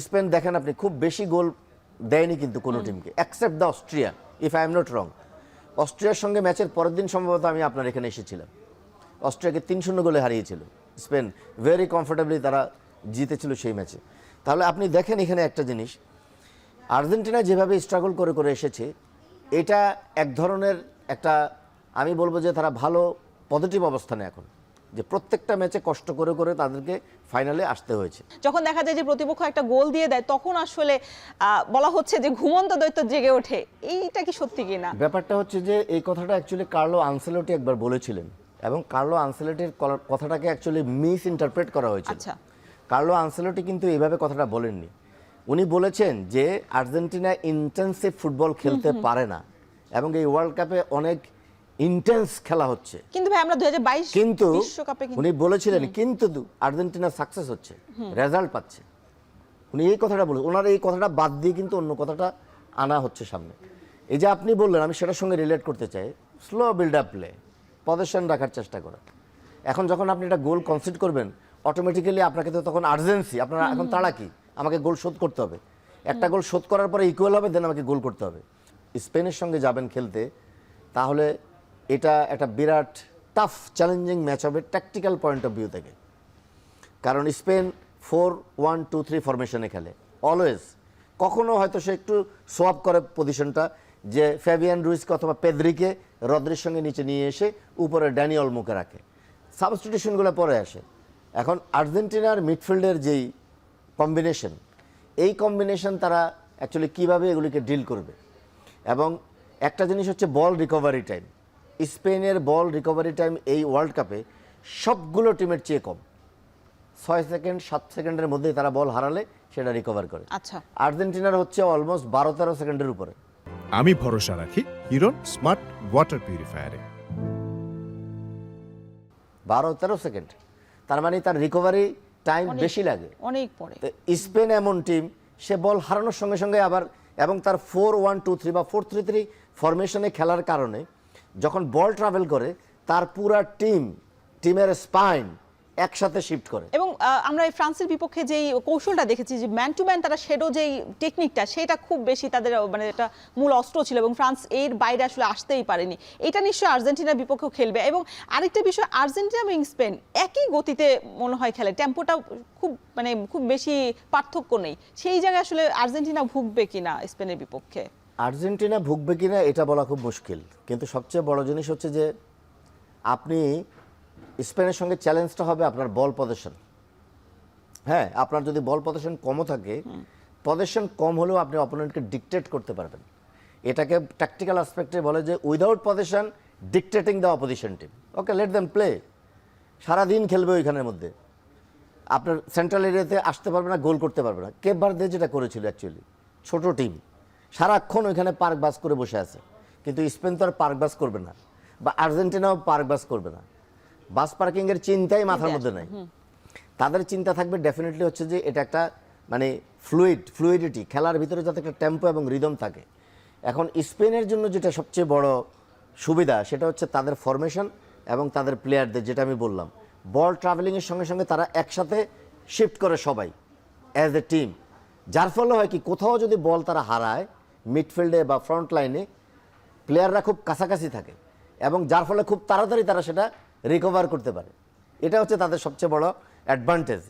Spain দেখেন আপনি খুব বেশি গোল দেয়নি কিন্তু কোনো টিমকে except the Austria, if I am not wrong. অস্ট্রিয়ার সঙ্গে ম্যাচের পরের দিন সম্ভবত আমি আপনার এখানে এসেছিলাম। অস্ট্রিয়াকে 3-0 গোলে হারিয়েছিল স্পেন, ভেরি কমফোর্টেবলি তারা জিতেছিল সেই ম্যাচে। তাহলে আপনি দেখেন এখানে একটা জিনিস, আর্জেন্টিনা যেভাবে স্ট্রাগল করে করে এসেছে, এটা এক ধরনের একটা, আমি বলবো যে তারা ভালো পজিটিভ অবস্থানে এখন, যে প্রত্যেকটা ম্যাচে কষ্ট করে করে তাদেরকে ফাইনালে আসতে হয়েছে। যখন দেখা যায় যে প্রতিপক্ষ একটা গোল দিয়ে দেয়, তখন আসলে বলা হচ্ছে যে ঘুমন্ত দৈত্য জেগে ওঠে। এইটা কি সত্যি কিনা? ব্যাপারটা হচ্ছে যে এই কথাটা অ্যাকচুয়ালি কার্লো আনসেলোটি একবার বলেছিলেন, এবং কার্লো আনসেলোটির কথাটাকে অ্যাকচুয়ালি মিস ইন্টারপ্রেট করা হয়েছিল। আচ্ছা, কার্লো আনসেলোটি কিন্তু এইভাবে কথাটা বলেননি। উনি বলেছেন যে আর্জেন্টিনা ইন্টেন্সিভ ফুটবল খেলতে পারে না, এবং এই ওয়ার্ল্ড কাপে অনেক ইন্টেন্স খেলা হচ্ছে। কিন্তু ভাই আমরা 2022 কিন্তু বিশ্বকাপে উনি বলেছিলেন কিন্তু আর্জেন্টিনা সাকসেস হচ্ছে, রেজাল্ট পাচ্ছে। উনি এই কথাটা বলে, ওনার এই কথাটা বাদ দিয়ে কিন্তু অন্য কথাটা আনা হচ্ছে সামনে। এই যে আপনি বললেন, আমি সেটার সঙ্গে রিলেট করতে চাই, slow build up play, position রাখার চেষ্টা করা। এখন যখন আপনি একটা গোল কনসিড করবেন, অটোমেটিক্যালি আপনাকে তো তখন আর্জেন্সি, আপনার এখন তাড়া কি, আমাকে গোল শোধ করতে হবে। একটা গোল শোধ করার পরে ইকুয়াল হবে, দেন আমাকে গোল করতে হবে। স্পেনের সঙ্গে যাবেন খেলতে, তাহলে এটা একটা বিরাট টাফ চ্যালেঞ্জিং ম্যাচ হবে ট্যাকটিক্যাল পয়েন্ট অফ ভিউ থেকে। কারণ স্পেন 4-1-2-3 ফরমেশনে খেলে অলওয়েজ। কখনো হয়তো সে একটু সোয়াপ করে পজিশনটা, যে ফ্যাবিয়ান রুইসকে অথবা পেদ্রিকে রদ্রির সঙ্গে নিচে নিয়ে এসে উপরে ড্যানি অলমোকে রাখে, সাবস্টিটিউশনগুলো পরে আসে। এখন আর্জেন্টিনার মিডফিল্ডের যেই কম্বিনেশন, এই কম্বিনেশন তারা অ্যাকচুয়ালি কীভাবে এগুলিকে ডিল করবে। এবং একটা জিনিস হচ্ছে বল রিকভারি টাইম। স্পেনের বল রিকভারি টাইম এই ওয়ার্ল্ড কাপে সবগুলো টিমের চেয়ে কম। 6 সেকেন্ড 7 সেকেন্ডের মধ্যেই তারা বল হারালে সেটা রিকভার করে। আচ্ছা, আর্জেন্টিনার হচ্ছে অলমোস্ট 12-13 সেকেন্ডের উপরে। আমি ভরসা রাখি হিরন স্মার্ট ওয়াটার পিউরিফায়ারে। 12-13 সেকেন্ড, তার মানে তার রিকভারি টাইম বেশি লাগে, অনেক পরে। স্পেন এমন টিম, সে বল হারানোর সঙ্গে সঙ্গে আবার, এবং তার 4-1-2-3 বা 4-3-3 ফরমেশনে খেলার কারণে যখন বল ট্রাভেল করে, তার পুরা টিমের স্পাইন একসাথে শিফট করে। এবং আমরা এই ফ্রান্সের বিপক্ষে যেই কৌশলটা দেখেছি, যে ম্যান টু ম্যান তারা শেডো যেই টেকনিকটা, সেটা খুব বেশি তাদের মানে এটা মূল অস্ত্র ছিল, এবং ফ্রান্স এর বাইরে আসলে আসতেই পারেনি। এটা নিশ্চয়ই আর্জেন্টিনার বিপক্ষেও খেলবে। এবং আরেকটা বিষয়, আর্জেন্টিনা এবং স্পেন একই গতিতে মনে হয় খেলে, টেম্পোটা খুব বেশি পার্থক্য নেই। সেই জায়গায় আসলে আর্জেন্টিনা ভুগবে কিনা স্পেনের বিপক্ষে? আর্জেন্টিনা ভুগবে কিনা এটা বলা খুব মুশকিল, কিন্তু সবচেয়ে বড় জিনিস হচ্ছে যে আপনি স্পেনের সঙ্গে চ্যালেঞ্জটা হবে আপনার বল পজিশন। হ্যাঁ, আপনার যদি বল পজিশন কমও থাকে, পজিশন কম হলেও আপনি অপোনেন্টকে ডিকটেট করতে পারবেন। এটাকে ট্যাকটিক্যাল অ্যাসপেক্টে বলে যে without position dictating the opposition team. Okay, let them play. সারাদিন খেলবে ওইখানের মধ্যে, আপনার সেন্ট্রাল এরিয়াতে আসতে পারবে না, গোল করতে পারবে না। কেপ ভার্দে যেটা করেছিল, অ্যাকচুয়ালি ছোট টিম, সারাক্ষণ ওইখানে পার্ক বাস করে বসে আছে। কিন্তু স্পেন তো আর পার্ক বাস করবে না, বা আর্জেন্টিনাও পার্ক বাস করবে না। বাস পার্কিংয়ের চিন্তাই মাথার মধ্যে নাই। তাদের চিন্তা থাকবে ডেফিনেটলি হচ্ছে যে এটা একটা মানে ফ্লুইডিটি, খেলার ভিতরে যাতে একটা টেম্পো এবং রিদম থাকে। এখন স্পেনের জন্য যেটা সবচেয়ে বড় সুবিধা, সেটা হচ্ছে তাদের ফরমেশন এবং তাদের প্লেয়ারদের, যেটা আমি বললাম, বল ট্রাভেলিংয়ের সঙ্গে সঙ্গে তারা একসাথে শিফট করে সবাই অ্যাজ এ টিম। যার ফলে হয় কি, কোথাও যদি বল তারা হারায় মিডফিল্ডে বা ফ্রন্ট লাইনে, প্লেয়াররা খুব কাছাকাছি থাকে, এবং যার ফলে খুব তাড়াতাড়ি তারা সেটা রিকভার করতে পারে। এটা হচ্ছে তাদের সবচেয়ে বড় অ্যাডভান্টেজ।